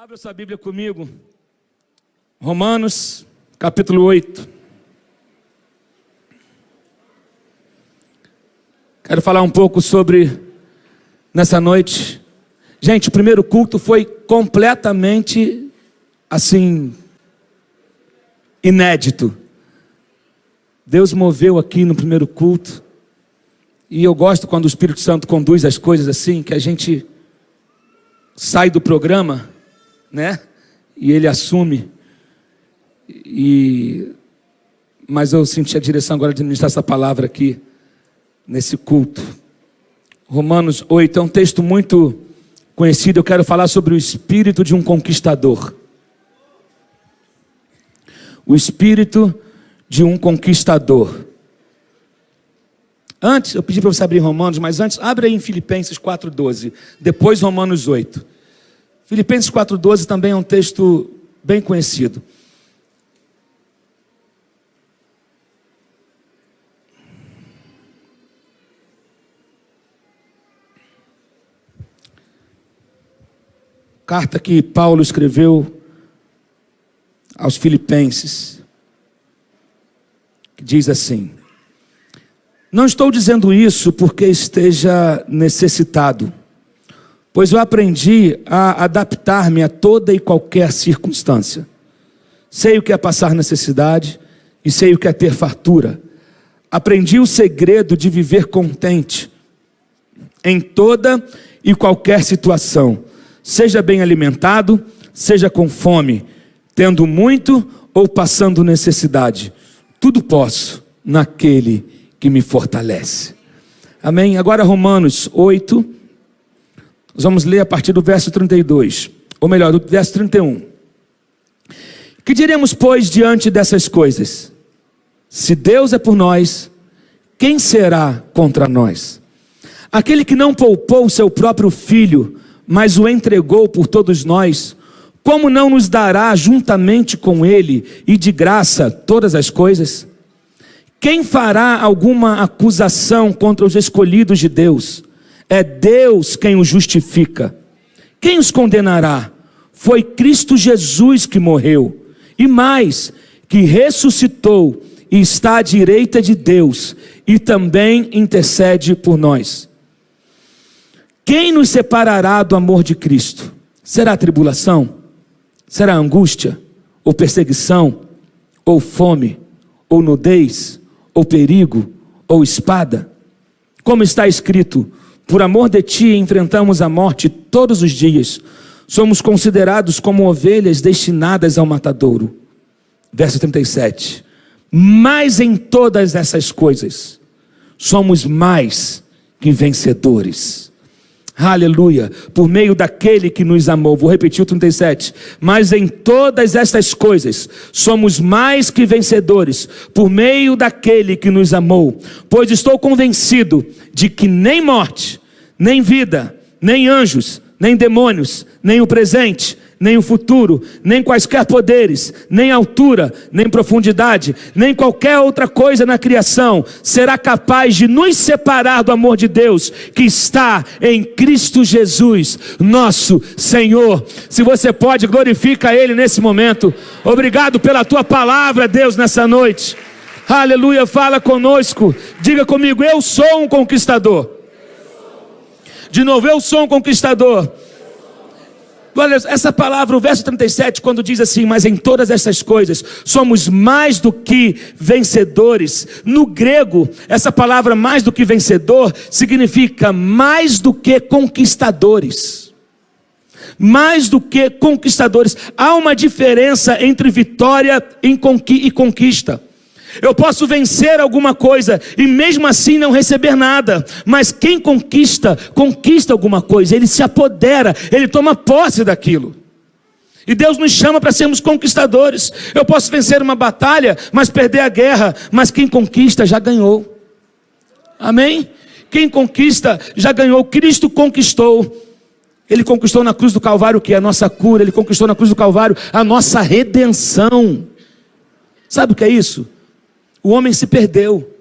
Abra sua Bíblia comigo, Romanos, capítulo 8. Quero falar um pouco sobre, nessa noite. Gente, o primeiro culto foi completamente, assim, inédito. Deus moveu aqui no primeiro culto. E eu gosto quando o Espírito Santo conduz as coisas assim, que a gente sai do programa, né? E ele assume. Mas eu senti a direção agora de ministrar essa palavra aqui, nesse culto. Romanos 8 é um texto muito conhecido. Eu quero falar sobre o espírito de um conquistador. O espírito de um conquistador. Antes, eu pedi para você abrir Romanos, mas antes, abre aí em Filipenses 4:12. Depois Romanos 8. Filipenses 4:12 também é um texto bem conhecido. Carta que Paulo escreveu aos Filipenses, que diz assim: não estou dizendo isso porque esteja necessitado, pois eu aprendi a adaptar-me a toda e qualquer circunstância. Sei o que é passar necessidade e sei o que é ter fartura. Aprendi o segredo de viver contente em toda e qualquer situação, seja bem alimentado, seja com fome, tendo muito ou passando necessidade. Tudo posso naquele que me fortalece. Amém? Agora Romanos 8, nós vamos ler a partir do verso 32, ou melhor, do verso 31. Que diremos, pois, diante dessas coisas? Se Deus é por nós, quem será contra nós? Aquele que não poupou o seu próprio filho, mas o entregou por todos nós, como não nos dará juntamente com ele e de graça todas as coisas? Quem fará alguma acusação contra os escolhidos de Deus? É Deus quem os justifica. Quem os condenará? Foi Cristo Jesus que morreu, e mais, que ressuscitou e está à direita de Deus, e também intercede por nós. Quem nos separará do amor de Cristo? Será tribulação? Será angústia? Ou perseguição? Ou fome? Ou nudez? Ou perigo? Ou espada? Como está escrito: por amor de ti enfrentamos a morte todos os dias. Somos considerados como ovelhas destinadas ao matadouro. Verso 37. Mas em todas essas coisas, somos mais que vencedores. Aleluia, por meio daquele que nos amou. Vou repetir o 37. Mas em todas estas coisas somos mais que vencedores, por meio daquele que nos amou. Pois estou convencido de que nem morte, nem vida, nem anjos, nem demônios, nem o presente, nem o futuro, nem quaisquer poderes, nem altura, nem profundidade, nem qualquer outra coisa na criação será capaz de nos separar do amor de Deus que está em Cristo Jesus, nosso Senhor. Se você pode, glorifica Ele nesse momento. Obrigado pela Tua palavra, Deus, nessa noite. Aleluia, fala conosco. Diga comigo: eu sou um conquistador. De novo, eu sou um conquistador. Olha, essa palavra, o verso 37, quando diz assim: mas em todas essas coisas somos mais do que vencedores. No grego, essa palavra mais do que vencedor significa mais do que conquistadores. Mais do que conquistadores. Há uma diferença entre vitória e conquista. Eu posso vencer alguma coisa e mesmo assim não receber nada. Mas quem conquista alguma coisa. Ele se apodera, ele toma posse daquilo. E Deus nos chama para sermos conquistadores. Eu posso vencer uma batalha, mas perder a guerra. Mas quem conquista já ganhou. Amém? Quem conquista já ganhou. Cristo conquistou. Ele conquistou na cruz do Calvário o que? A nossa cura. Ele conquistou na cruz do Calvário a nossa redenção. Sabe o que é isso? O homem se perdeu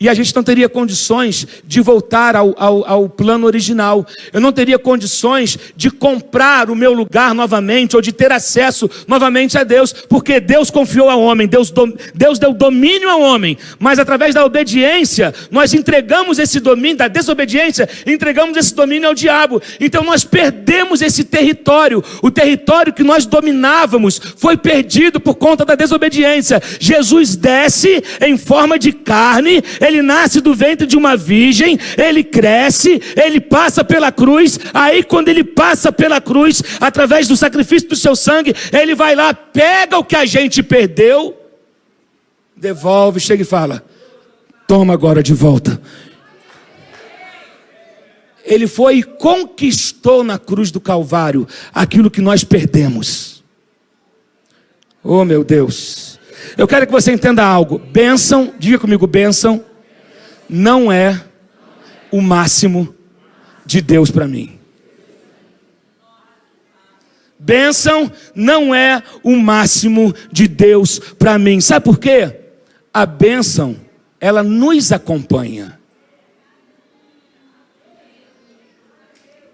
e a gente não teria condições de voltar ao plano original. Eu não teria condições de comprar o meu lugar novamente, ou de ter acesso novamente a Deus, porque Deus confiou ao homem, Deus deu domínio ao homem, mas através da obediência, nós entregamos esse domínio, da desobediência, entregamos esse domínio ao diabo. Então nós perdemos esse território, o território que nós dominávamos foi perdido por conta da desobediência. Jesus desce em forma de carne, ele nasce do ventre de uma virgem, ele cresce, ele passa pela cruz. Aí quando ele passa pela cruz, através do sacrifício do seu sangue, ele vai lá, pega o que a gente perdeu, devolve, chega e fala: toma agora de volta. Ele foi e conquistou na cruz do Calvário aquilo que nós perdemos. Oh meu Deus, eu quero que você entenda algo. Bênção, diga comigo, bênção não é o máximo de Deus para mim. Bênção não é o máximo de Deus para mim. Sabe por quê? A bênção, ela nos acompanha.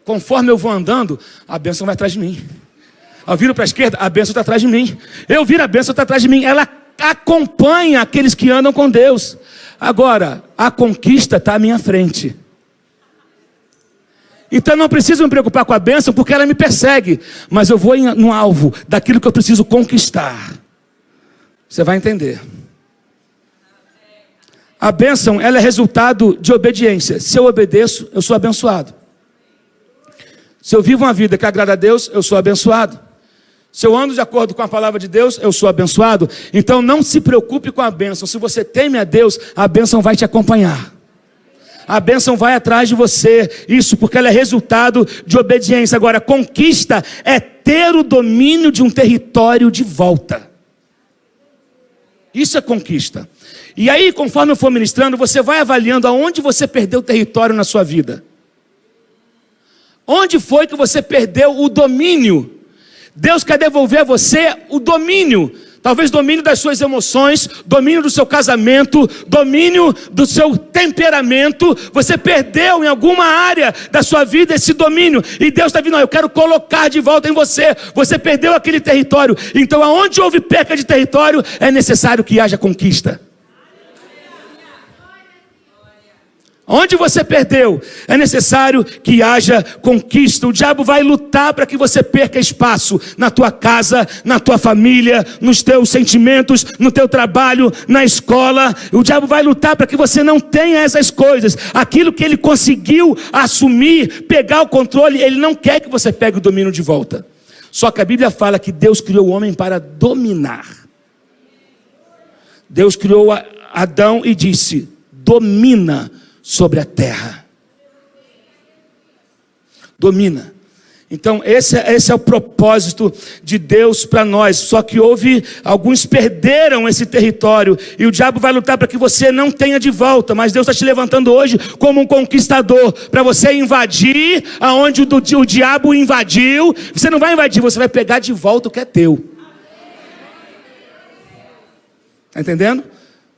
Conforme eu vou andando, a bênção vai atrás de mim. Eu viro para a esquerda, a bênção está atrás de mim. Eu viro, a bênção está atrás de mim. Ela acompanha aqueles que andam com Deus. Agora, a conquista está à minha frente. Então eu não preciso me preocupar com a bênção, porque ela me persegue. Mas eu vou no alvo daquilo que eu preciso conquistar. Você vai entender. A bênção, ela é resultado de obediência. Se eu obedeço, eu sou abençoado. Se eu vivo uma vida que agrada a Deus, eu sou abençoado. Se eu ando de acordo com a palavra de Deus, eu sou abençoado. Então não se preocupe com a bênção. Se você teme a Deus, a bênção vai te acompanhar. A bênção vai atrás de você. Isso porque ela é resultado de obediência. Agora, conquista é ter o domínio de um território de volta. Isso é conquista. E aí, conforme eu for ministrando, você vai avaliando aonde você perdeu o território na sua vida. Onde foi que você perdeu o domínio? Deus quer devolver a você o domínio. Talvez domínio das suas emoções, domínio do seu casamento, domínio do seu temperamento. Você perdeu em alguma área da sua vida esse domínio. E Deus está vindo, eu quero colocar de volta em você. Você perdeu aquele território. Então aonde houve perca de território, é necessário que haja conquista. Onde você perdeu, é necessário que haja conquista. O diabo vai lutar para que você perca espaço na tua casa, na tua família, nos teus sentimentos, no teu trabalho, na escola. O diabo vai lutar para que você não tenha essas coisas. Aquilo que ele conseguiu assumir, pegar o controle, ele não quer que você pegue o domínio de volta. Só que a Bíblia fala que Deus criou o homem para dominar. Deus criou Adão e disse: domina sobre a terra. Domina. Então esse é o propósito de Deus para nós. Só que alguns perderam esse território. E o diabo vai lutar para que você não tenha de volta. Mas Deus está te levantando hoje como um conquistador. Para você invadir aonde o diabo invadiu. Você não vai invadir, você vai pegar de volta o que é teu. Está entendendo?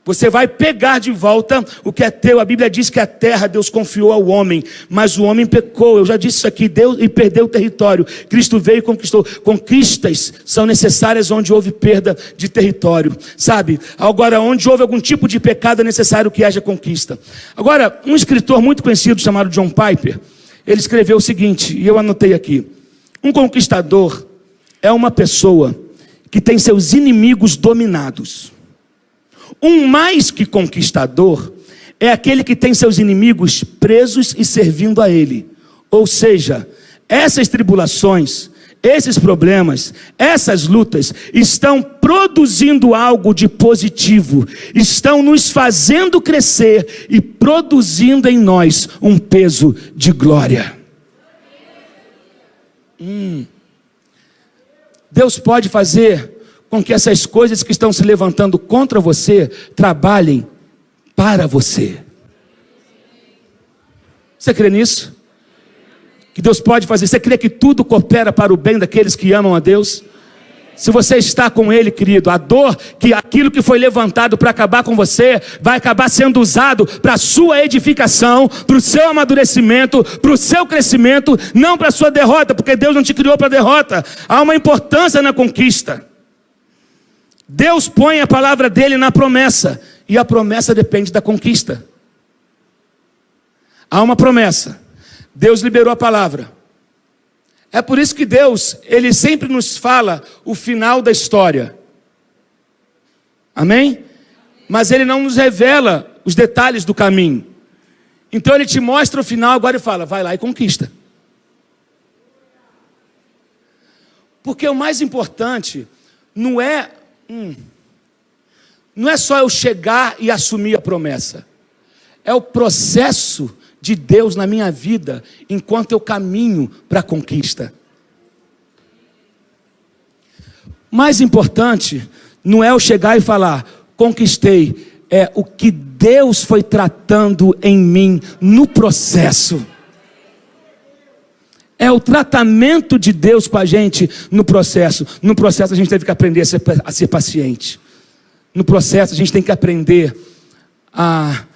Você vai pegar de volta o que é teu. A Bíblia diz que a terra Deus confiou ao homem, mas o homem pecou. Eu já disse isso aqui, Deus e perdeu o território. Cristo veio e conquistou. Conquistas são necessárias onde houve perda de território, sabe? Agora, onde houve algum tipo de pecado, é necessário que haja conquista. Agora, um escritor muito conhecido chamado John Piper, ele escreveu o seguinte, e eu anotei aqui: um conquistador é uma pessoa que tem seus inimigos dominados. Um mais que conquistador é aquele que tem seus inimigos presos e servindo a ele. Ou seja, essas tribulações, esses problemas, essas lutas estão produzindo algo de positivo, estão nos fazendo crescer e produzindo em nós um peso de glória. Deus pode fazer com que essas coisas que estão se levantando contra você trabalhem para você. Você crê nisso? Que Deus pode fazer? Você crê que tudo coopera para o bem daqueles que amam a Deus? Se você está com Ele, querido, a dor, que aquilo que foi levantado para acabar com você, vai acabar sendo usado para a sua edificação, para o seu amadurecimento, para o seu crescimento, não para a sua derrota, porque Deus não te criou para derrota. Há uma importância na conquista. Deus põe a palavra dele na promessa, e a promessa depende da conquista. Há uma promessa, Deus liberou a palavra. É por isso que Deus, Ele sempre nos fala o final da história. Amém? Mas Ele não nos revela os detalhes do caminho. Então Ele te mostra o final agora e fala, vai lá e conquista. Porque o mais importante não é só eu chegar e assumir a promessa. É o processo de Deus na minha vida, enquanto eu caminho para a conquista. Mais importante, não é eu chegar e falar, conquistei, é o que Deus foi tratando em mim no processo. É o tratamento de Deus com a gente no processo. No processo a gente teve que aprender a ser paciente. No processo a gente tem que aprender a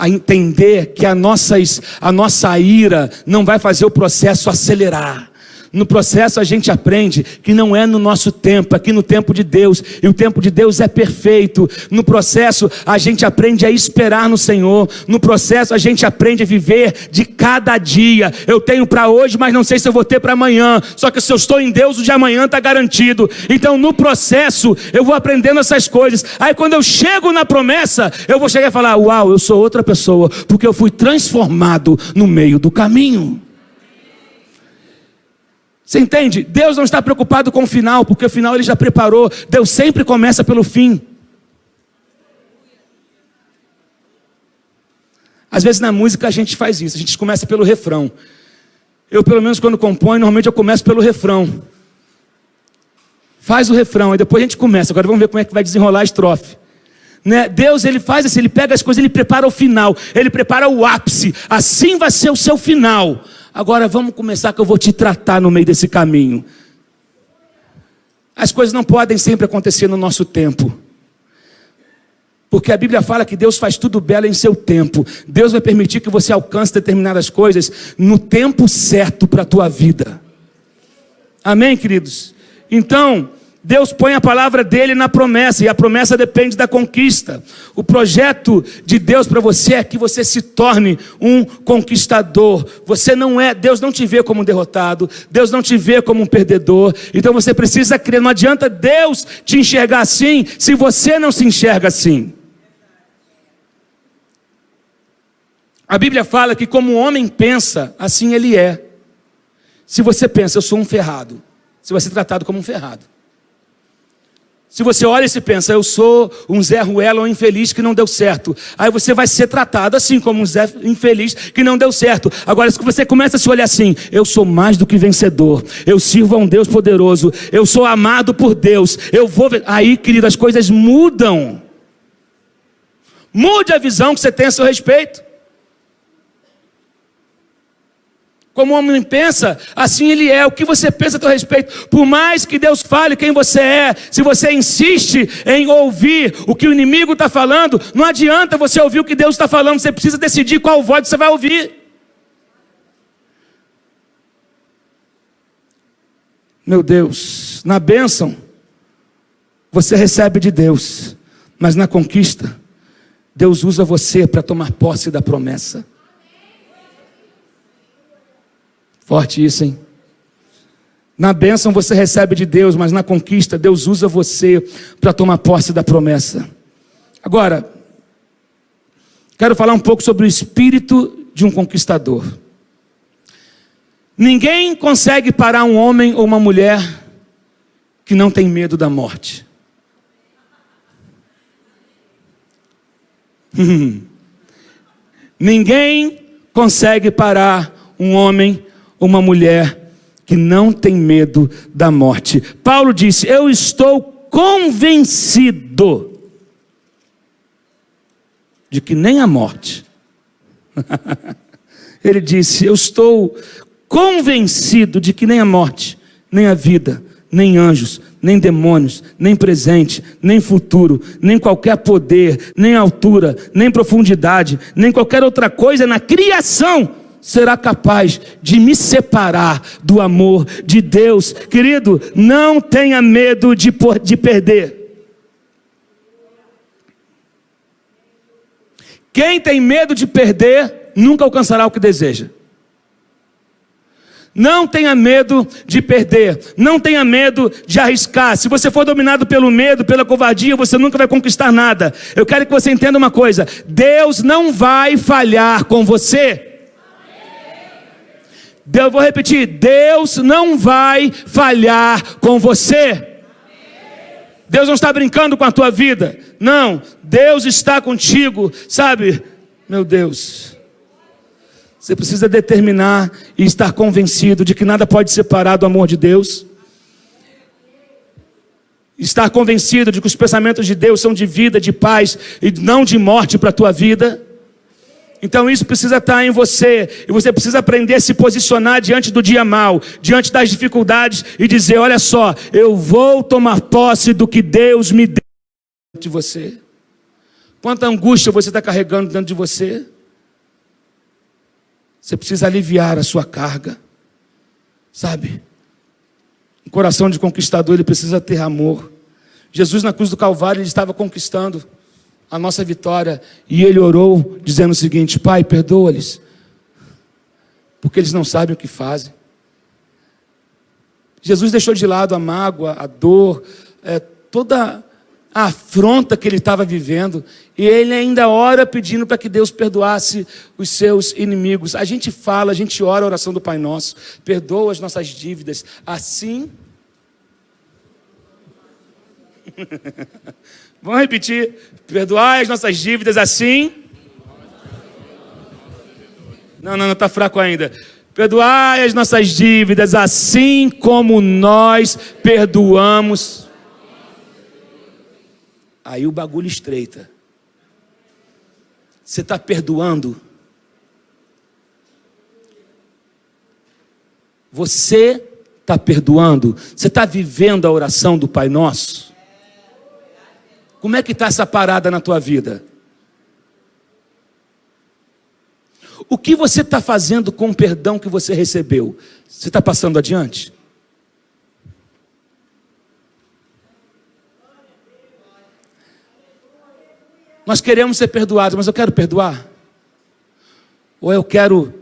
entender que a nossa ira não vai fazer o processo acelerar. No processo a gente aprende que não é no nosso tempo, aqui no tempo de Deus, e o tempo de Deus é perfeito. No processo a gente aprende a esperar no Senhor. No processo a gente aprende a viver de cada dia. Eu tenho para hoje, mas não sei se eu vou ter para amanhã. Só que se eu estou em Deus, o de amanhã está garantido. Então no processo eu vou aprendendo essas coisas. Aí quando eu chego na promessa, eu vou chegar e falar, uau, eu sou outra pessoa, porque eu fui transformado no meio do caminho. Você entende? Deus não está preocupado com o final, porque o final Ele já preparou. Deus sempre começa pelo fim. Às vezes na música a gente faz isso, a gente começa pelo refrão. Eu, pelo menos quando componho, normalmente eu começo pelo refrão. Faz o refrão, aí depois a gente começa. Agora vamos ver como é que vai desenrolar a estrofe. Né? Deus, Ele faz assim, Ele pega as coisas, Ele prepara o final, Ele prepara o ápice. Assim vai ser o seu final. Agora vamos começar que eu vou te tratar no meio desse caminho. As coisas não podem sempre acontecer no nosso tempo. Porque a Bíblia fala que Deus faz tudo belo em seu tempo. Deus vai permitir que você alcance determinadas coisas no tempo certo para a tua vida. Amém, queridos? Então, Deus põe a palavra dele na promessa, e a promessa depende da conquista. O projeto de Deus para você é que você se torne um conquistador. Deus não te vê como um derrotado, Deus não te vê como um perdedor. Então você precisa crer, não adianta Deus te enxergar assim, se você não se enxerga assim. A Bíblia fala que como o homem pensa, assim ele é. Se você pensa, eu sou um ferrado, você vai ser tratado como um ferrado. Se você olha e se pensa, eu sou um Zé Ruela, um infeliz que não deu certo. Aí você vai ser tratado assim como um Zé infeliz que não deu certo. Agora, se você começa a se olhar assim, eu sou mais do que vencedor. Eu sirvo a um Deus poderoso. Eu sou amado por Deus. Aí, querido, as coisas mudam. Mude a visão que você tem a seu respeito. Como o homem pensa, assim ele é. O que você pensa a teu respeito? Por mais que Deus fale quem você é, se você insiste em ouvir o que o inimigo está falando, não adianta você ouvir o que Deus está falando. Você precisa decidir qual voz você vai ouvir. Meu Deus, na bênção você recebe de Deus, mas na conquista Deus usa você para tomar posse da promessa. Forte isso, hein? Na bênção você recebe de Deus, mas na conquista Deus usa você para tomar posse da promessa. Agora, quero falar um pouco sobre o espírito de um conquistador. Ninguém consegue parar um homem ou uma mulher que não tem medo da morte. Ninguém consegue parar um homem ou uma mulher que não tem medo da morte. Paulo disse, eu estou convencido de que nem a morte. Ele disse, eu estou convencido de que nem a morte, nem a vida, nem anjos, nem demônios, nem presente, nem futuro, nem qualquer poder, nem altura, nem profundidade, nem qualquer outra coisa na criação será capaz de me separar do amor de Deus. Querido, não tenha medo de perder. Quem tem medo de perder, nunca alcançará o que deseja. Não tenha medo de perder, não tenha medo de arriscar. Se você for dominado pelo medo, pela covardia, você nunca vai conquistar nada. Eu quero que você entenda uma coisa: Deus não vai falhar com você. Eu vou repetir: Deus não vai falhar com você. Deus não está brincando com a tua vida. Não, Deus está contigo, sabe? Meu Deus. Você precisa determinar e estar convencido de que nada pode separar do amor de Deus. Estar convencido de que os pensamentos de Deus são de vida, de paz e não de morte para a tua vida. Então isso precisa estar em você. E você precisa aprender a se posicionar diante do dia mau, diante das dificuldades e dizer: olha só, eu vou tomar posse do que Deus me deu de você. Quanta angústia você está carregando dentro de você. Você precisa aliviar a sua carga, sabe? Um coração de conquistador, ele precisa ter amor. Jesus na cruz do Calvário, ele estava conquistando a nossa vitória. E ele orou dizendo o seguinte: Pai, perdoa-lhes, porque eles não sabem o que fazem. Jesus deixou de lado a mágoa, a dor, toda a afronta que ele estava vivendo, e ele ainda ora pedindo para que Deus perdoasse os seus inimigos. A gente fala, a gente ora a oração do Pai Nosso: perdoa as nossas dívidas, assim... Vamos repetir: perdoai as nossas dívidas assim... Não, está fraco ainda. Perdoai as nossas dívidas assim como nós perdoamos. Aí o bagulho estreita. Você está perdoando? Você está perdoando? Você está vivendo a oração do Pai Nosso? Como é que está essa parada na tua vida? O que você está fazendo com o perdão que você recebeu? Você está passando adiante? Nós queremos ser perdoados, mas eu quero perdoar? Ou eu quero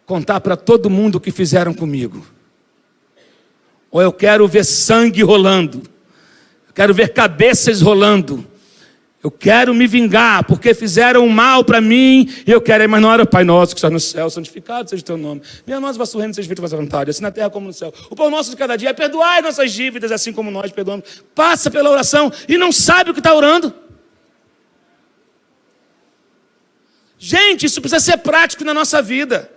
contar para todo mundo o que fizeram comigo? Ou eu quero ver sangue rolando? Eu quero ver cabeças rolando? Eu quero me vingar porque fizeram mal para mim e eu quero, mas na hora: Pai Nosso que está no céu, santificado seja o teu nome. Minha nossa vossa reino seja feita a vossa vontade, assim na terra como no céu. O pão nosso de cada dia é perdoar nossas dívidas, assim como nós perdoamos. Passa pela oração e não sabe o que está orando. Gente, isso precisa ser prático na nossa vida.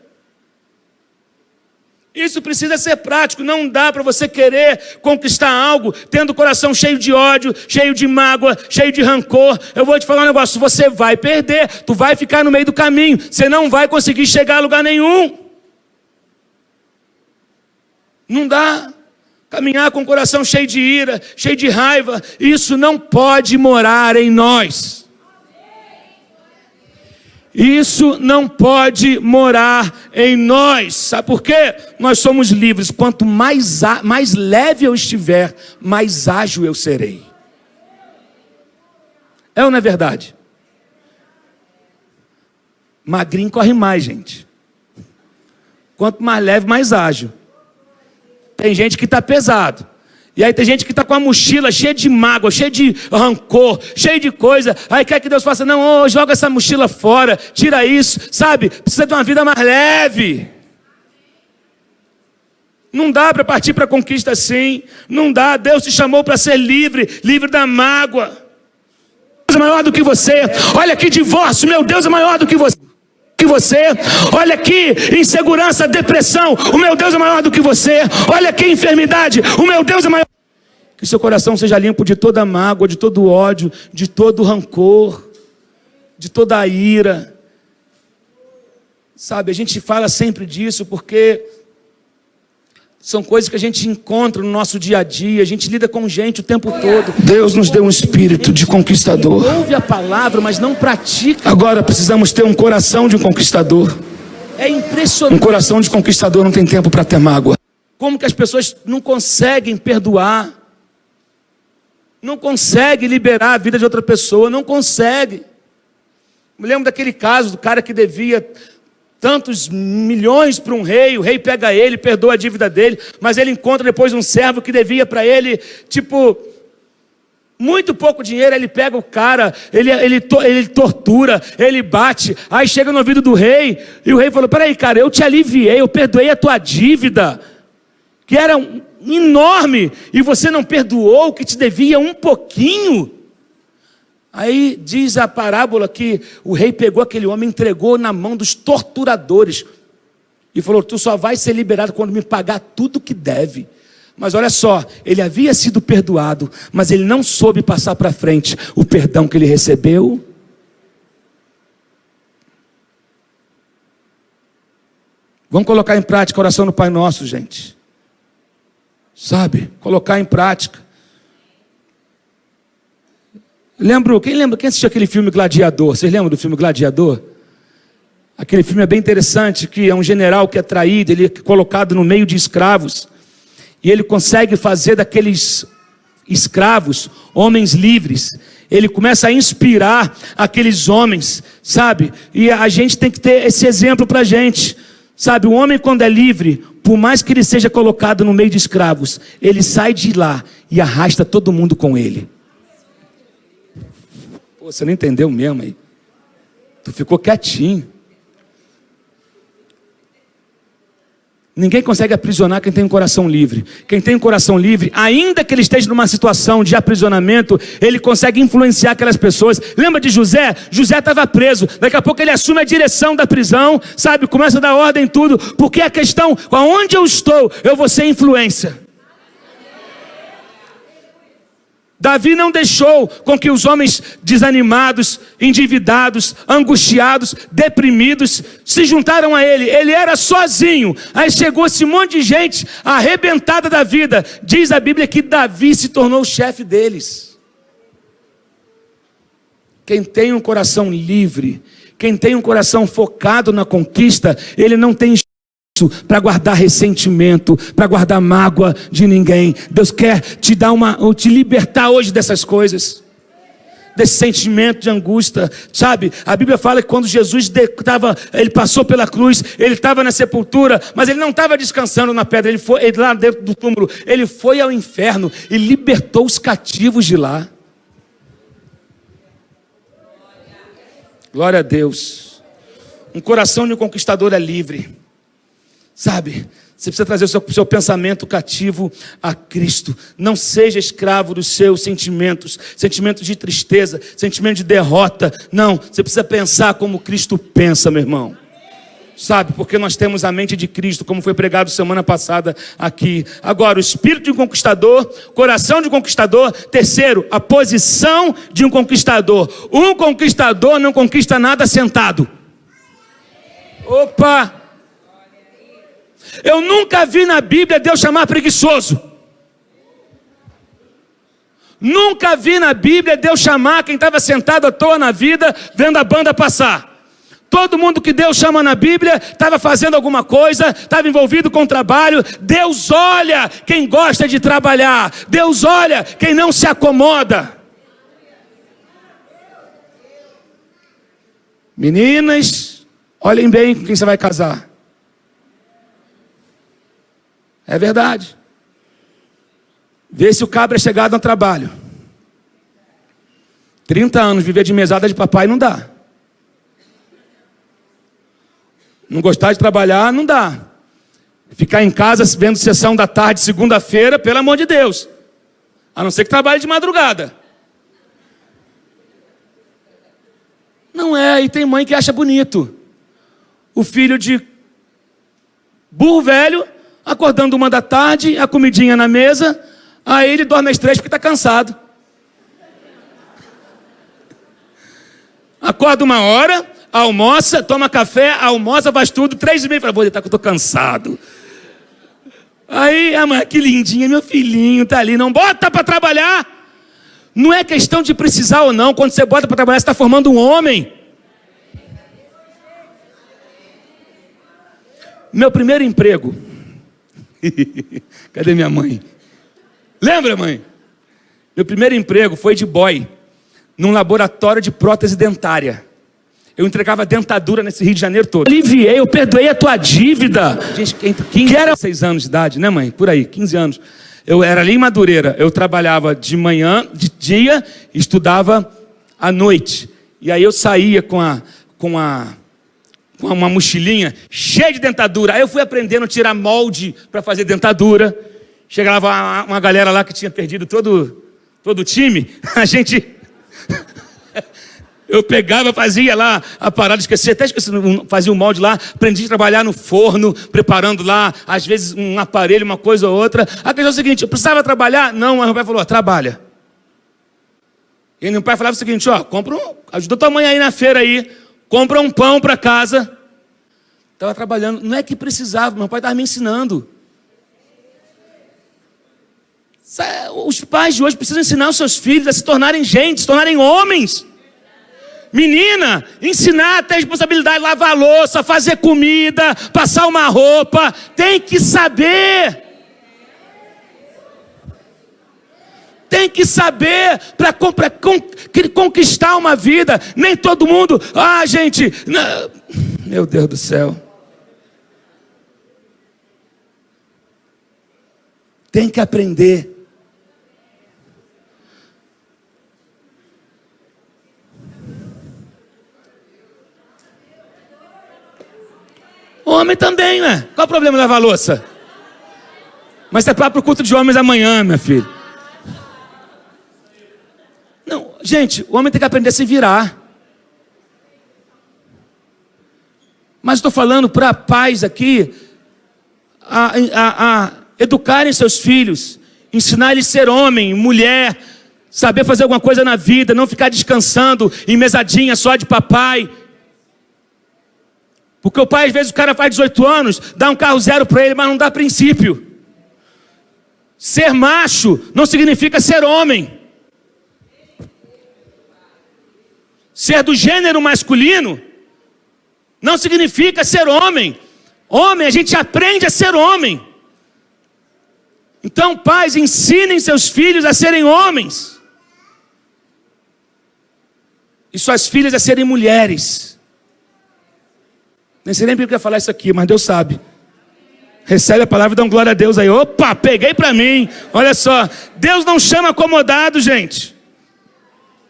Isso precisa ser prático. Não dá para você querer conquistar algo tendo o coração cheio de ódio, cheio de mágoa, cheio de rancor. Eu vou te falar um negócio: você vai perder, tu vai ficar no meio do caminho, você não vai conseguir chegar a lugar nenhum. Não dá. Caminhar com o coração cheio de ira, cheio de raiva, isso não pode morar em nós. Isso não pode morar em nós. Sabe por quê? Nós somos livres. Quanto mais leve eu estiver, mais ágil eu serei. É ou não é verdade? Magrinho corre mais, gente. Quanto mais leve, mais ágil. Tem gente que está pesado. E aí tem gente que está com a mochila cheia de mágoa, cheia de rancor, cheia de coisa. Aí quer que Deus faça: não, joga essa mochila fora, tira isso, sabe? Precisa de uma vida mais leve. Não dá para partir para a conquista assim. Não dá. Deus te chamou para ser livre, livre da mágoa. Deus é maior do que você. Olha que divórcio, meu Deus é maior do que você. Olha aqui, insegurança, depressão, o meu Deus é maior do que você. Olha aqui, enfermidade, o meu Deus é maior. Que seu coração seja limpo de toda mágoa, de todo ódio, de todo rancor, de toda a ira. Sabe, a gente fala sempre disso porque São coisas que a gente encontra no nosso dia a dia, a gente lida com gente o tempo todo. Deus nos deu um espírito de conquistador. Ouve a palavra, mas não pratica. Agora precisamos ter um coração de um conquistador. É impressionante. Um coração de conquistador não tem tempo para ter mágoa. Como que as pessoas não conseguem perdoar? Não conseguem liberar a vida de outra pessoa, não conseguem. Me lembro daquele caso do cara que devia tantos milhões para um rei, o rei pega ele, perdoa a dívida dele, mas ele encontra depois um servo que devia para ele, muito pouco dinheiro. Ele pega o cara, ele tortura, ele bate, aí chega no ouvido do rei, e o rei falou: peraí cara, eu te aliviei, eu perdoei a tua dívida, que era enorme, e você não perdoou, que te devia um pouquinho. Aí diz a parábola que o rei pegou aquele homem, entregou na mão dos torturadores e falou: tu só vai ser liberado quando me pagar tudo que deve. Mas olha só, ele havia sido perdoado, mas ele não soube passar para frente o perdão que ele recebeu. Vamos colocar em prática a oração do Pai Nosso, gente. Sabe? Colocar em prática. Quem assistiu aquele filme Gladiador? Vocês lembram do filme Gladiador? Aquele filme é bem interessante, que é um general que é traído, ele é colocado no meio de escravos, e ele consegue fazer daqueles escravos homens livres. Ele começa a inspirar aqueles homens, sabe? E a gente tem que ter esse exemplo para a gente, sabe? O homem, quando é livre, por mais que ele seja colocado no meio de escravos, ele sai de lá e arrasta todo mundo com ele. Pô, você não entendeu mesmo aí? Tu ficou quietinho. Ninguém consegue aprisionar quem tem um coração livre. Quem tem um coração livre, ainda que ele esteja numa situação de aprisionamento, ele consegue influenciar aquelas pessoas. Lembra de José? José estava preso. Daqui a pouco ele assume a direção da prisão, sabe? Começa a dar ordem em tudo. Porque a questão, aonde eu estou, eu vou ser influência. Davi não deixou com que os homens desanimados, endividados, angustiados, deprimidos, se juntaram a ele. Ele era sozinho. Aí chegou esse monte de gente arrebentada da vida. Diz a Bíblia que Davi se tornou o chefe deles. Quem tem um coração livre, quem tem um coração focado na conquista, ele não tem para guardar ressentimento, para guardar mágoa de ninguém. Deus quer te libertar hoje dessas coisas, desse sentimento de angústia, sabe? A Bíblia fala que quando Jesus ele passou pela cruz, ele estava na sepultura, mas ele não estava descansando na pedra, ele lá dentro do túmulo, ele foi ao inferno e libertou os cativos de lá. Glória a Deus. Um coração de um conquistador é livre. Sabe, você precisa trazer o seu pensamento cativo a Cristo. Não seja escravo dos seus sentimentos, sentimentos de tristeza, sentimento de derrota. Não, você precisa pensar como Cristo pensa, meu irmão. Sabe, porque nós temos a mente de Cristo, como foi pregado semana passada aqui. Agora, o espírito de um conquistador, coração de um conquistador. Terceiro, a posição de um conquistador. Um conquistador não conquista nada sentado. Opa! Eu nunca vi na Bíblia Deus chamar preguiçoso. Nunca vi na Bíblia Deus chamar quem estava sentado à toa na vida, vendo a banda passar. Todo mundo que Deus chama na Bíblia estava fazendo alguma coisa, estava envolvido com o trabalho. Deus olha quem gosta de trabalhar. Deus olha quem não se acomoda. Meninas, olhem bem com quem você vai casar. É verdade. Vê se o cabra é chegado no trabalho. 30 anos, viver de mesada de papai não dá. Não gostar de trabalhar, não dá. Ficar em casa vendo sessão da tarde, segunda-feira, pelo amor de Deus. A não ser que trabalhe de madrugada. Não é, e tem mãe que acha bonito. O filho de burro velho, acordando 1 da tarde, a comidinha na mesa, aí ele dorme às 3 porque está cansado. Acorda 1 hora, almoça, toma café, almoça, faz tudo, 3h30, fala, vou deitar que eu estou cansado. Aí a mãe, que lindinha, meu filhinho tá ali, não bota para trabalhar. Não é questão de precisar ou não, quando você bota para trabalhar, você está formando um homem. Meu primeiro emprego. Cadê minha mãe? Lembra, mãe? Meu primeiro emprego foi de boy, num laboratório de prótese dentária. Eu entregava dentadura nesse Rio de Janeiro todo. Aliviei, eu perdoei a tua dívida. Gente, entre 15 e 16 anos de idade, né, mãe? Por aí, 15 anos. Eu era ali em Madureira. Eu trabalhava de manhã, de dia, estudava à noite. E aí eu saía com uma mochilinha cheia de dentadura. Aí eu fui aprendendo a tirar molde para fazer dentadura. Chegava uma galera lá que tinha perdido todo o time. A gente... Eu pegava, fazia lá a parada, até esqueci, fazia um molde lá, aprendi a trabalhar no forno, preparando lá, às vezes um aparelho, uma coisa ou outra. A questão é o seguinte, eu precisava trabalhar? Não, mas meu pai falou, trabalha. E meu pai falava o seguinte, ajuda tua mãe aí na feira aí, compra um pão para casa. Estava trabalhando, não é que precisava, meu pai estava me ensinando. Os pais de hoje precisam ensinar os seus filhos a se tornarem gente, se tornarem homens. Menina, ensinar a ter responsabilidade, lavar a louça, fazer comida, passar uma roupa, tem que saber. Tem que saber para conquistar uma vida. Nem todo mundo, gente, não. Meu Deus do céu. Tem que aprender. Homem também, né? Qual o problema de lavar a louça? Mas é para o culto de homens amanhã, minha filha. Não, gente, o homem tem que aprender a se virar. Mas estou falando para pais aqui a educarem seus filhos, ensinar eles a ser homem, mulher, saber fazer alguma coisa na vida, não ficar descansando em mesadinha só de papai. Porque o pai, às vezes, o cara faz 18 anos, dá um carro zero para ele, mas não dá princípio. Ser macho não significa ser homem. Ser do gênero masculino não significa ser homem. Homem, a gente aprende a ser homem. Então, pais, ensinem seus filhos a serem homens. E suas filhas a serem mulheres. Nem sei nem porque eu ia falar isso aqui, mas Deus sabe. Recebe a palavra e dá um glória a Deus aí. Opa, peguei para mim. Olha só, Deus não chama acomodado, gente.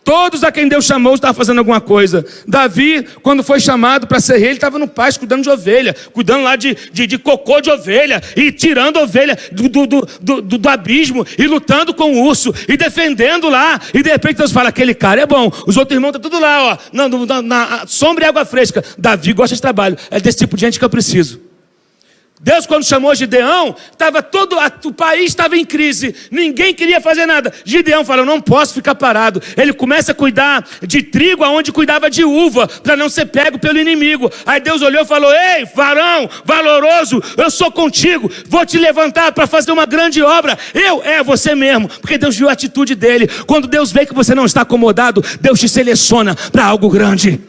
Todos a quem Deus chamou estavam fazendo alguma coisa. Davi, quando foi chamado para ser rei, ele estava no pasto cuidando de ovelha, cuidando lá de cocô de ovelha, e tirando a ovelha do abismo, e lutando com o urso, e defendendo lá. E de repente Deus fala, aquele cara é bom. Os outros irmãos estão tudo lá, na sombra e água fresca. Davi gosta de trabalho, é desse tipo de gente que eu preciso. Deus, quando chamou Gideão, o país estava em crise, ninguém queria fazer nada. Gideão falou, não posso ficar parado. Ele começa a cuidar de trigo onde cuidava de uva, para não ser pego pelo inimigo. Aí Deus olhou e falou, ei, varão valoroso, eu sou contigo, vou te levantar para fazer uma grande obra. Você mesmo, porque Deus viu a atitude dele. Quando Deus vê que você não está acomodado, Deus te seleciona para algo grande.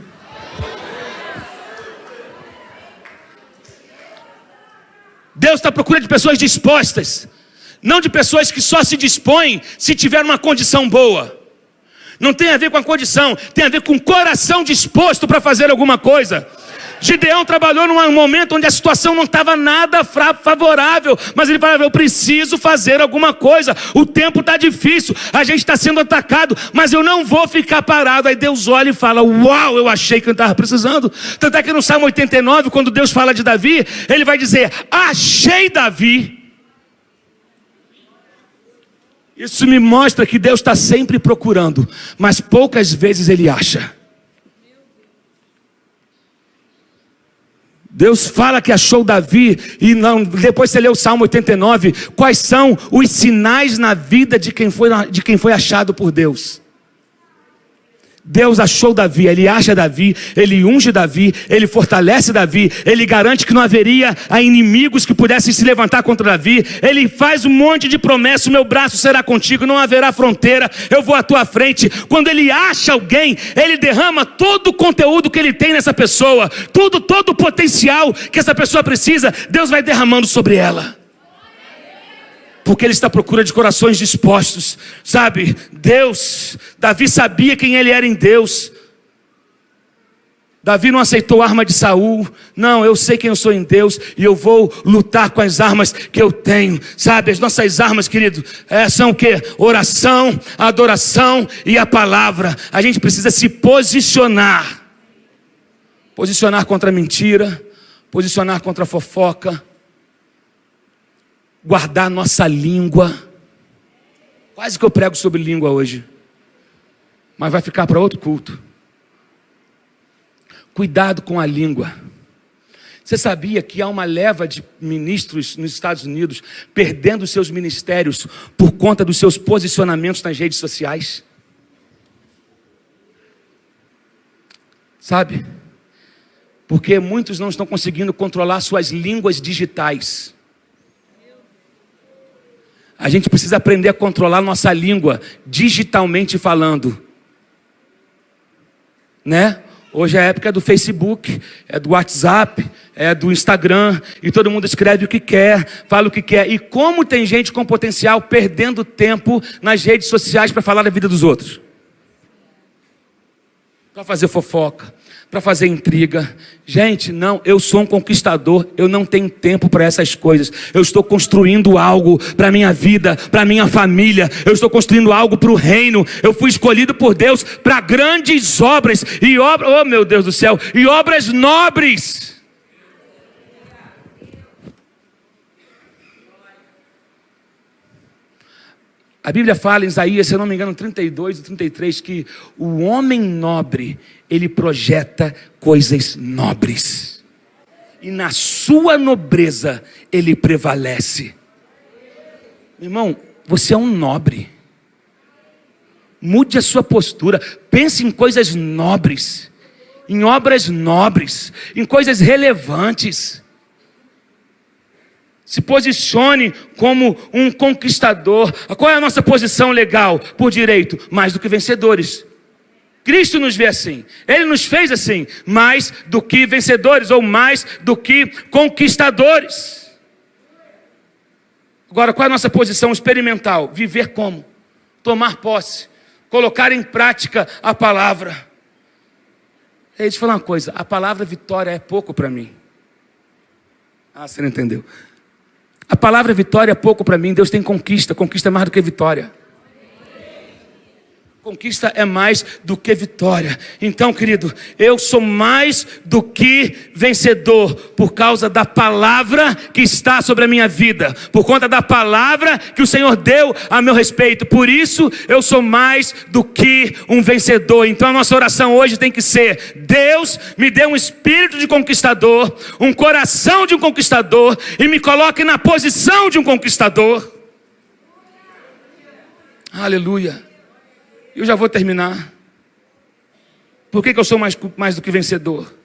Deus está à procura de pessoas dispostas, não de pessoas que só se dispõem se tiver uma condição boa. Não tem a ver com a condição, tem a ver com o coração disposto para fazer alguma coisa. Gideão trabalhou num momento onde a situação não estava nada favorável, mas ele falava, eu preciso fazer alguma coisa, o tempo está difícil, a gente está sendo atacado, mas eu não vou ficar parado. Aí Deus olha e fala, uau, eu achei que eu estava precisando. Tanto é que no Salmo 89, quando Deus fala de Davi, ele vai dizer, achei Davi. Isso me mostra que Deus está sempre procurando, mas poucas vezes ele acha. Deus fala que achou Davi, e não, depois você lê o Salmo 89, quais são os sinais na vida de quem foi achado por Deus? Deus achou Davi, ele acha Davi, ele unge Davi, ele fortalece Davi, ele garante que não haveria inimigos que pudessem se levantar contra Davi, ele faz um monte de promessas: o meu braço será contigo, não haverá fronteira, eu vou à tua frente. Quando ele acha alguém, ele derrama todo o conteúdo que ele tem nessa pessoa, todo o potencial que essa pessoa precisa, Deus vai derramando sobre ela. Porque ele está à procura de corações dispostos, sabe? Davi sabia quem ele era em Deus. Davi não aceitou a arma de Saul. Não, eu sei quem eu sou em Deus e eu vou lutar com as armas que eu tenho. Sabe, as nossas armas, querido, são o quê? Oração, adoração e a palavra. A gente precisa se posicionar. Posicionar contra a mentira, posicionar contra a fofoca. Guardar nossa língua. Quase que eu prego sobre língua hoje, mas vai ficar para outro culto. Cuidado com a língua. Você sabia que há uma leva de ministros nos Estados Unidos perdendo seus ministérios por conta dos seus posicionamentos nas redes sociais? Sabe? Porque muitos não estão conseguindo controlar suas línguas digitais. A gente precisa aprender a controlar nossa língua, digitalmente falando. Né? Hoje é a época do Facebook, é do WhatsApp, é do Instagram, e todo mundo escreve o que quer, fala o que quer. E como tem gente com potencial perdendo tempo nas redes sociais para falar da vida dos outros. Para fazer fofoca, para fazer intriga. Gente, não, eu sou um conquistador, eu não tenho tempo para essas coisas. Eu estou construindo algo para a minha vida, para a minha família. Eu estou construindo algo para o reino. Eu fui escolhido por Deus para grandes obras e obras, oh meu Deus do céu, e obras nobres. A Bíblia fala em Isaías, se eu não me engano, 32 e 33, que o homem nobre, ele projeta coisas nobres. E na sua nobreza, ele prevalece. Meu irmão, você é um nobre. Mude a sua postura. Pense em coisas nobres. Em obras nobres. Em coisas relevantes. Se posicione como um conquistador. Qual é a nossa posição legal? Por direito, mais do que vencedores. Cristo nos vê assim. Ele nos fez assim, mais do que vencedores ou mais do que conquistadores. Agora, qual é a nossa posição experimental? Viver como? Tomar posse. Colocar em prática a palavra. Deixa eu te falar uma coisa. A palavra vitória é pouco para mim. Ah, você não entendeu. A palavra vitória é pouco para mim. Deus tem conquista. Conquista é mais do que vitória. Conquista é mais do que vitória. Então, querido, eu sou mais do que vencedor por causa da palavra que está sobre a minha vida, por conta da palavra que o Senhor deu a meu respeito. Por isso, eu sou mais do que um vencedor. Então, a nossa oração hoje tem que ser: Deus, me dê um espírito de conquistador, um coração de um conquistador e me coloque na posição de um conquistador. Aleluia. Eu já vou terminar. Por que eu sou mais do que vencedor?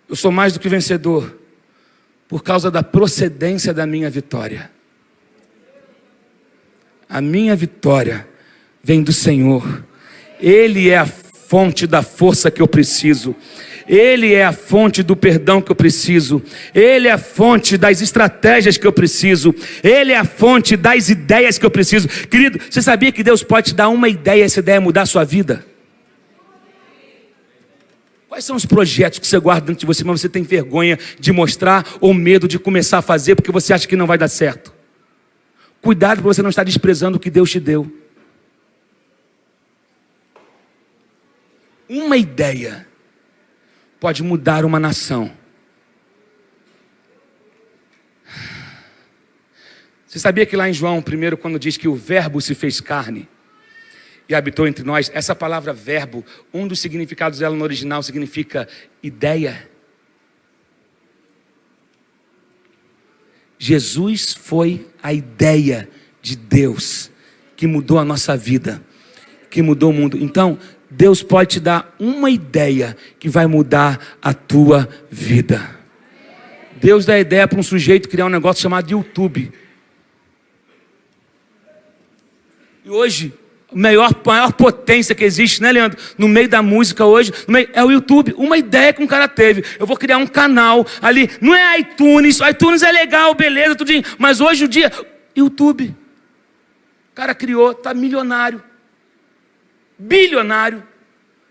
Eu sou mais do que vencedor por causa da procedência da minha vitória. A minha vitória vem do Senhor. Ele é a fonte da força que eu preciso. Ele é a fonte do perdão que eu preciso. Ele é a fonte das estratégias que eu preciso. Ele é a fonte das ideias que eu preciso. Querido, você sabia que Deus pode te dar uma ideia e essa ideia mudar a sua vida? Quais são os projetos que você guarda dentro de você, mas você tem vergonha de mostrar ou medo de começar a fazer porque você acha que não vai dar certo? Cuidado para você não estar desprezando o que Deus te deu. Uma ideia pode mudar uma nação. Você sabia que lá em João 1, quando diz que o verbo se fez carne e habitou entre nós, essa palavra verbo, um dos significados dela no original significa ideia. Jesus foi a ideia de Deus que mudou a nossa vida. que mudou o mundo. Então, Deus pode te dar uma ideia que vai mudar a tua vida. Deus dá ideia para um sujeito criar um negócio chamado YouTube. E hoje, a maior potência que existe, né, Leandro? No meio da música hoje, é o YouTube. Uma ideia que um cara teve. Eu vou criar um canal ali. Não é iTunes. iTunes é legal, beleza, tudinho. Mas hoje o dia, YouTube. O cara criou, está milionário. Bilionário.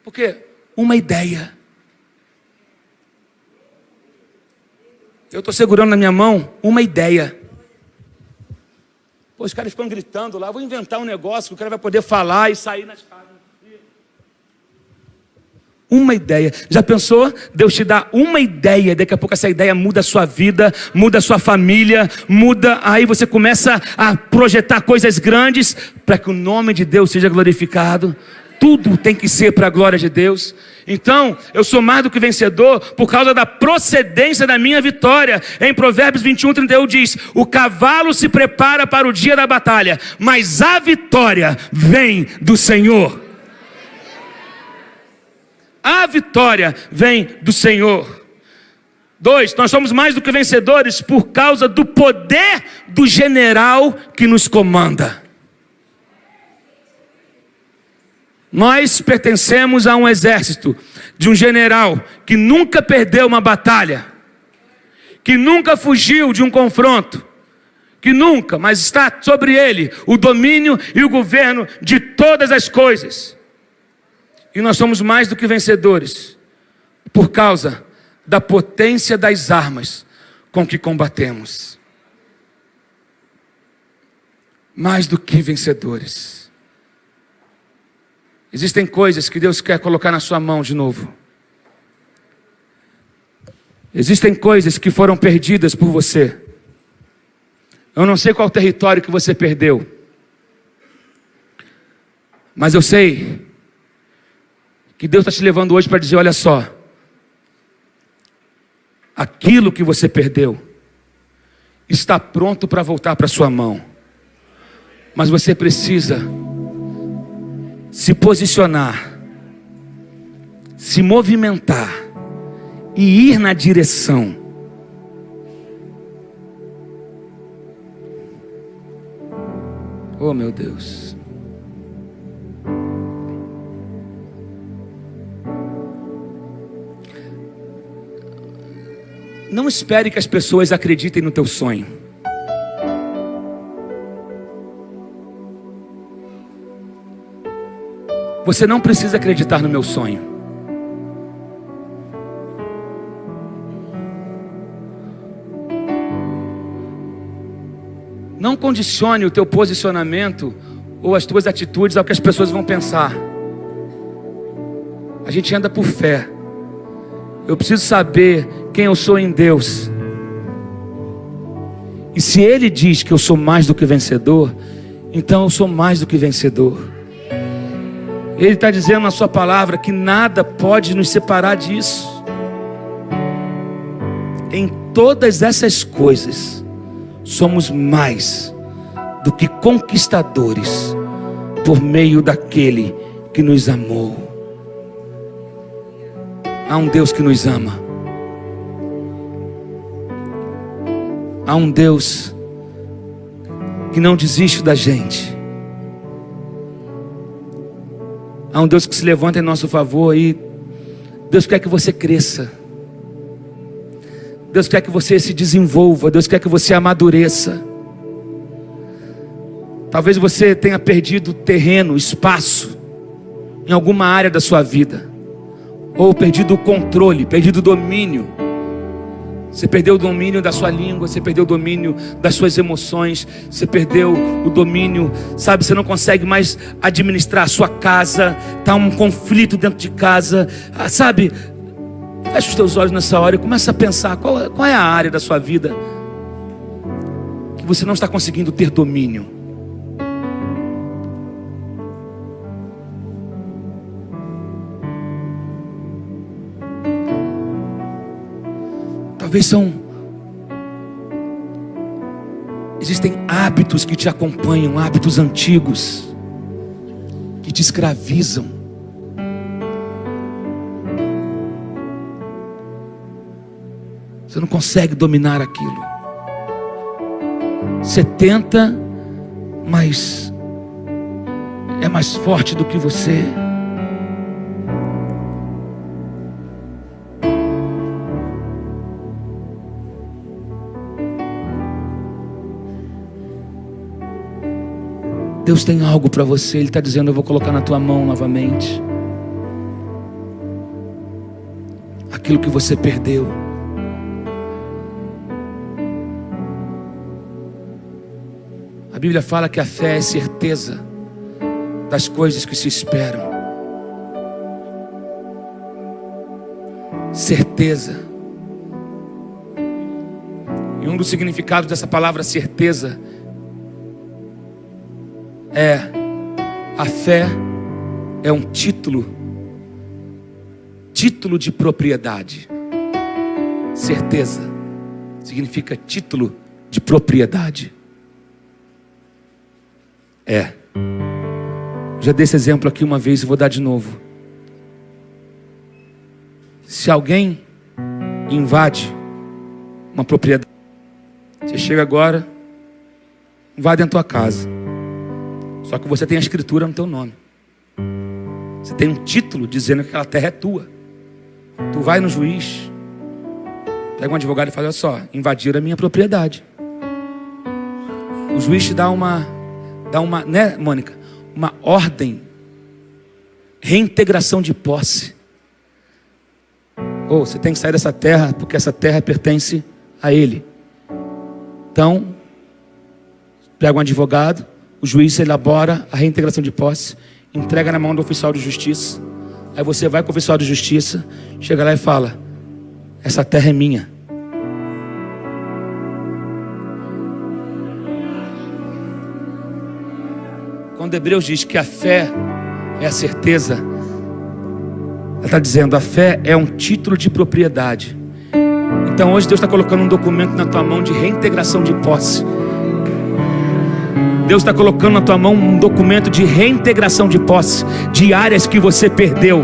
Por quê? Uma ideia. Eu estou segurando na minha mão uma ideia. Pô, os caras ficam gritando lá, vou inventar um negócio que o cara vai poder falar e sair nas casas. Uma ideia. Já pensou? Deus te dá uma ideia, daqui a pouco essa ideia muda a sua vida, muda a sua família, muda, aí você começa a projetar coisas grandes para que o nome de Deus seja glorificado. Tudo tem que ser para a glória de Deus. Então, eu sou mais do que vencedor por causa da procedência da minha vitória. Em Provérbios 21:31 diz: o cavalo se prepara para o dia da batalha, mas a vitória vem do Senhor. A vitória vem do Senhor. 2, nós somos mais do que vencedores por causa do poder do general que nos comanda. Nós pertencemos a um exército de um general que nunca perdeu uma batalha, que nunca fugiu de um confronto, que nunca, mas está sobre ele o domínio e o governo de todas as coisas. E nós somos mais do que vencedores por causa da potência das armas com que combatemos. Mais do que vencedores. Existem coisas que Deus quer colocar na sua mão de novo. Existem coisas que foram perdidas por você. Eu não sei qual território que você perdeu, mas eu sei que Deus está te levando hoje para dizer: olha só, aquilo que você perdeu está pronto para voltar para sua mão, mas você precisa se posicionar, se movimentar e ir na direção. Oh, meu Deus. Não espere que as pessoas acreditem no teu sonho. Você não precisa acreditar no meu sonho. Não condicione o teu posicionamento ou as tuas atitudes ao que as pessoas vão pensar. A gente anda por fé. Eu preciso saber quem eu sou em Deus. E se Ele diz que eu sou mais do que vencedor, então eu sou mais do que vencedor. Ele está dizendo na sua palavra que nada pode nos separar disso. Em todas essas coisas, somos mais do que conquistadores por meio daquele que nos amou. Há um Deus que nos ama. Há um Deus que não desiste da gente. Há um Deus que se levanta em nosso favor e Deus quer que você cresça. Deus quer que você se desenvolva. Deus quer que você amadureça. Talvez você tenha perdido terreno, espaço em alguma área da sua vida, ou perdido o controle, perdido o domínio. Você perdeu o domínio da sua língua, você perdeu o domínio das suas emoções, você perdeu o domínio, sabe, você não consegue mais administrar a sua casa, está um conflito dentro de casa, sabe? Fecha os teus olhos nessa hora e começa a pensar qual é a área da sua vida que você não está conseguindo ter domínio. Talvez existem hábitos que te acompanham, hábitos antigos, que te escravizam. Você não consegue dominar aquilo. Você tenta, mas é mais forte do que você. Deus tem algo para você. Ele está dizendo: eu vou colocar na tua mão novamente aquilo que você perdeu. A Bíblia fala que a fé é certeza das coisas que se esperam. Certeza. E um dos significados dessa palavra certeza a fé é um título de propriedade. Certeza significa título de propriedade. Já dei esse exemplo aqui uma vez e vou dar de novo. Se alguém invade uma propriedade, você chega agora, invade a tua casa. Só que você tem a escritura no teu nome. Você tem um título dizendo que aquela terra é tua. Tu vai no juiz, pega um advogado e fala: olha só, invadiram a minha propriedade. O juiz te dá uma, né, Mônica? Uma ordem, reintegração de posse. Você tem que sair dessa terra, porque essa terra pertence a ele. Então, pega um advogado, o juiz elabora a reintegração de posse, entrega na mão do oficial de justiça. Aí você vai com o oficial de justiça, chega lá e fala: essa terra é minha. Quando Hebreus diz que a fé é a certeza, ela está dizendo: a fé é um título de propriedade. Então hoje Deus está colocando um documento na tua mão de reintegração de posse. Deus está colocando na tua mão um documento de reintegração de posse, de áreas que você perdeu,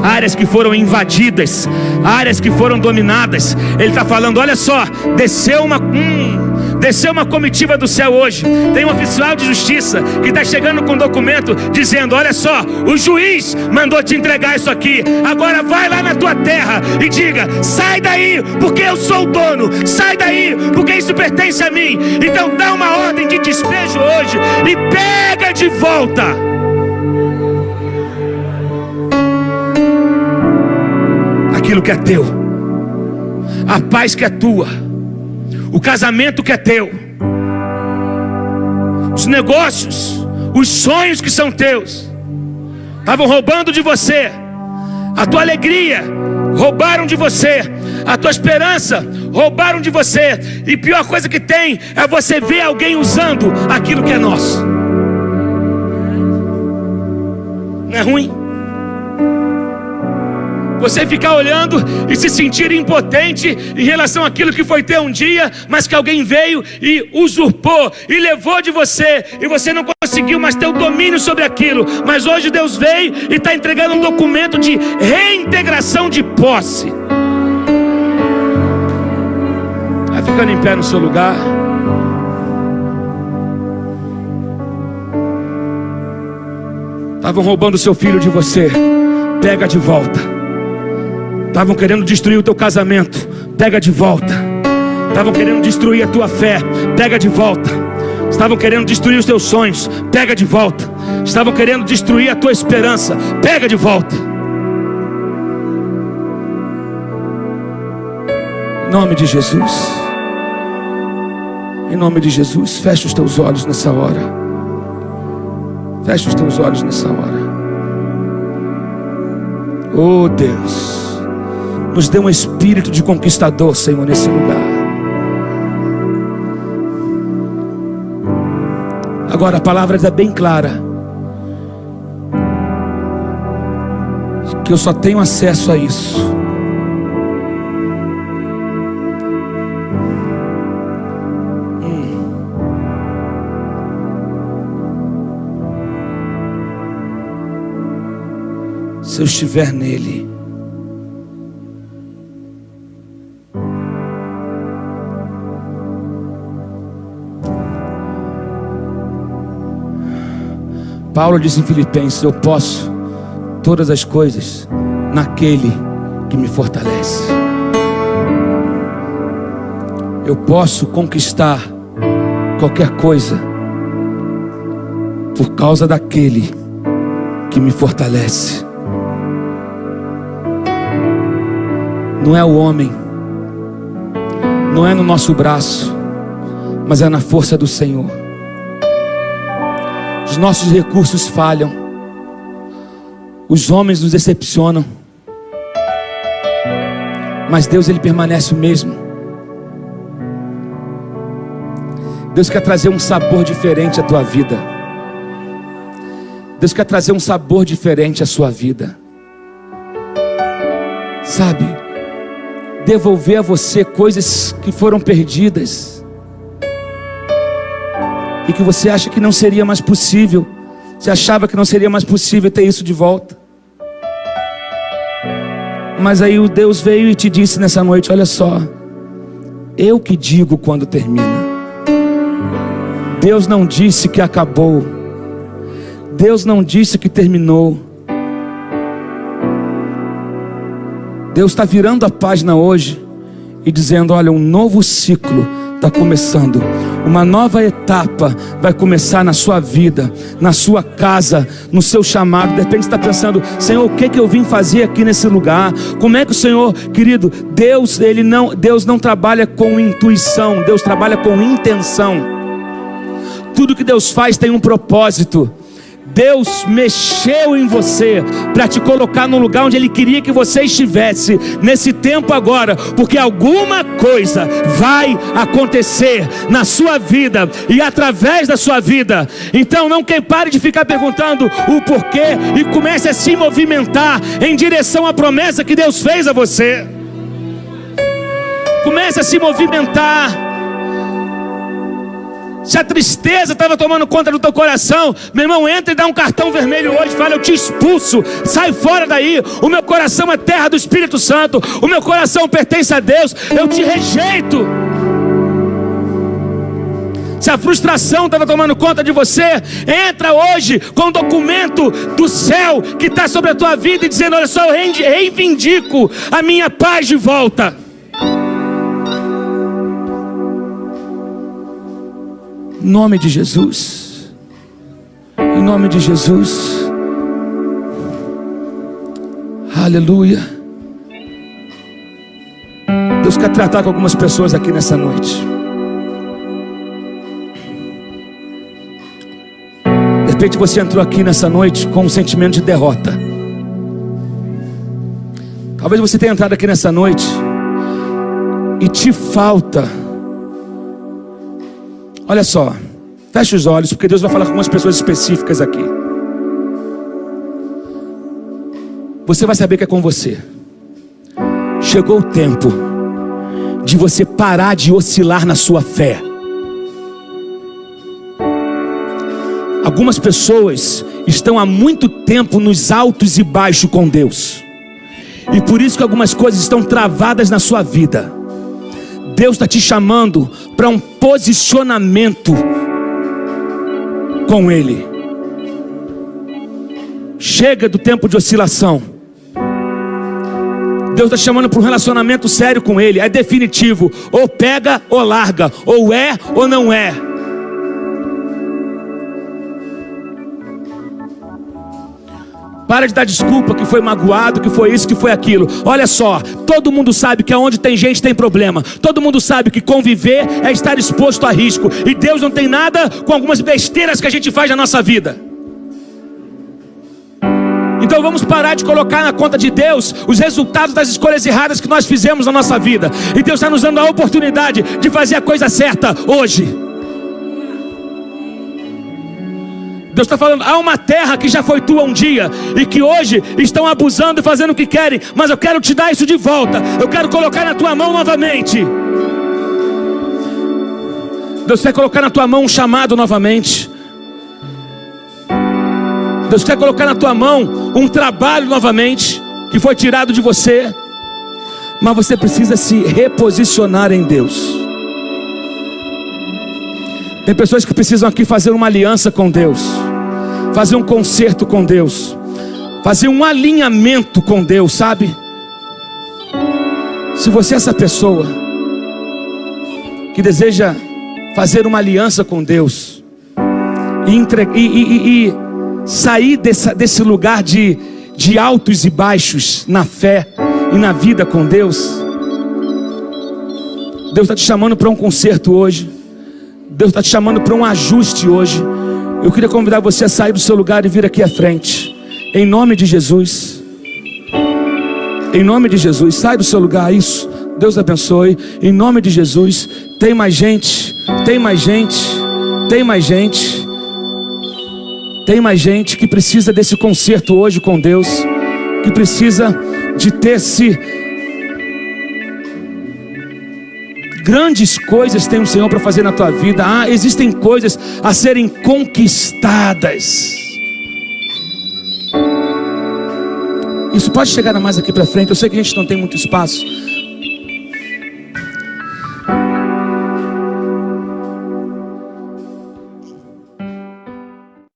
áreas que foram invadidas, áreas que foram dominadas. Ele está falando: olha só, desceu uma comitiva do céu hoje. Tem um oficial de justiça que está chegando com um documento dizendo: olha só, o juiz mandou te entregar isso aqui. Agora vai lá na tua terra e diga: sai daí, porque eu sou o dono. Sai daí, porque isso pertence a mim. Então dá uma ordem de despejo hoje e pega de volta aquilo que é teu, a paz que é tua, o casamento que é teu, os negócios, os sonhos que são teus. Estavam roubando de você a tua alegria, roubaram de você a tua esperança, roubaram de você. E a pior coisa que tem é você ver alguém usando aquilo que é nosso. Não é ruim? Você ficar olhando e se sentir impotente em relação àquilo que foi teu um dia, mas que alguém veio e usurpou e levou de você, e você não conseguiu mais ter o domínio sobre aquilo. Mas hoje Deus veio e está entregando um documento de reintegração de posse. Vai ficando em pé no seu lugar. Estavam roubando seu filho de você, pega de volta. Estavam querendo destruir o teu casamento, pega de volta. Estavam querendo destruir a tua fé, pega de volta. Estavam querendo destruir os teus sonhos, pega de volta. Estavam querendo destruir a tua esperança, pega de volta. Em nome de Jesus. Em nome de Jesus, fecha os teus olhos nessa hora. Fecha os teus olhos nessa hora. Oh Deus, nos dê um espírito de conquistador, Senhor, nesse lugar. Agora a palavra é bem clara, que eu só tenho acesso a isso se eu estiver nele. Paulo disse em Filipenses: eu posso todas as coisas naquele que me fortalece. Eu posso conquistar qualquer coisa por causa daquele que me fortalece. Não é o homem, não é no nosso braço, mas é na força do Senhor. Os nossos recursos falham, os homens nos decepcionam, mas Deus, Ele permanece o mesmo. Deus quer trazer um sabor diferente à tua vida. Deus quer trazer um sabor diferente à sua vida. Sabe, devolver a você coisas que foram perdidas e que você acha que não seria mais possível. Você achava que não seria mais possível ter isso de volta. Mas aí o Deus veio e te disse nessa noite: olha só, eu que digo quando termina. Deus não disse que acabou. Deus não disse que terminou. Deus está virando a página hoje e dizendo: olha, um novo ciclo está começando. Uma nova etapa vai começar na sua vida, na sua casa, no seu chamado. De repente você está pensando: Senhor, o que eu vim fazer aqui nesse lugar? Como é que o Senhor, querido, Deus não trabalha com intuição, Deus trabalha com intenção. Tudo que Deus faz tem um propósito. Deus mexeu em você para te colocar no lugar onde Ele queria que você estivesse nesse tempo agora, porque alguma coisa vai acontecer na sua vida e através da sua vida. Então não pare de ficar perguntando o porquê e comece a se movimentar em direção à promessa que Deus fez a você. Comece a se movimentar. Se a tristeza estava tomando conta do teu coração, meu irmão, entra e dá um cartão vermelho hoje. Fala: eu te expulso, sai fora daí. O meu coração é terra do Espírito Santo. O meu coração pertence a Deus. Eu te rejeito. Se a frustração estava tomando conta de você, entra hoje com um documento do céu que está sobre a tua vida e dizendo: olha só, eu reivindico a minha paz de volta. Em nome de Jesus, em nome de Jesus, aleluia. Deus quer tratar com algumas pessoas aqui nessa noite. De repente você entrou aqui nessa noite com um sentimento de derrota. Talvez você tenha entrado aqui nessa noite e te falta. Olha só, feche os olhos, porque Deus vai falar com algumas pessoas específicas aqui. Você vai saber que é com você. Chegou o tempo de você parar de oscilar na sua fé. Algumas pessoas estão há muito tempo nos altos e baixos com Deus, e por isso que algumas coisas estão travadas na sua vida. Deus está te chamando para um posicionamento com Ele. Chega do tempo de oscilação. Deus está te chamando para um relacionamento sério com Ele. É definitivo, ou pega ou larga, ou é ou não é. Para de dar desculpa que foi magoado, que foi isso, que foi aquilo. Olha só, todo mundo sabe que aonde tem gente tem problema. Todo mundo sabe que conviver é estar exposto a risco. E Deus não tem nada com algumas besteiras que a gente faz na nossa vida. Então vamos parar de colocar na conta de Deus os resultados das escolhas erradas que nós fizemos na nossa vida. E Deus está nos dando a oportunidade de fazer a coisa certa hoje. Deus está falando: há uma terra que já foi tua um dia e que hoje estão abusando e fazendo o que querem, mas eu quero te dar isso de volta. Eu quero colocar na tua mão novamente. Deus quer colocar na tua mão um chamado novamente. Deus quer colocar na tua mão um trabalho novamente, que foi tirado de você. Mas você precisa se reposicionar em Deus. Tem pessoas que precisam aqui fazer uma aliança com Deus, fazer um concerto com Deus, fazer um alinhamento com Deus, sabe? Se você é essa pessoa que deseja fazer uma aliança com Deus e sair desse lugar de altos e baixos na fé e na vida com Deus, Deus está te chamando para um concerto hoje. Deus está te chamando para um ajuste hoje. Eu queria convidar você a sair do seu lugar e vir aqui à frente, em nome de Jesus. Em nome de Jesus, sai do seu lugar. Isso, Deus abençoe. Em nome de Jesus. Tem mais gente, tem mais gente, tem mais gente, tem mais gente que precisa desse concerto hoje com Deus, que precisa de ter grandes coisas tem o Senhor para fazer na tua vida. Existem coisas a serem conquistadas. Isso pode chegar mais aqui para frente. Eu sei que a gente não tem muito espaço,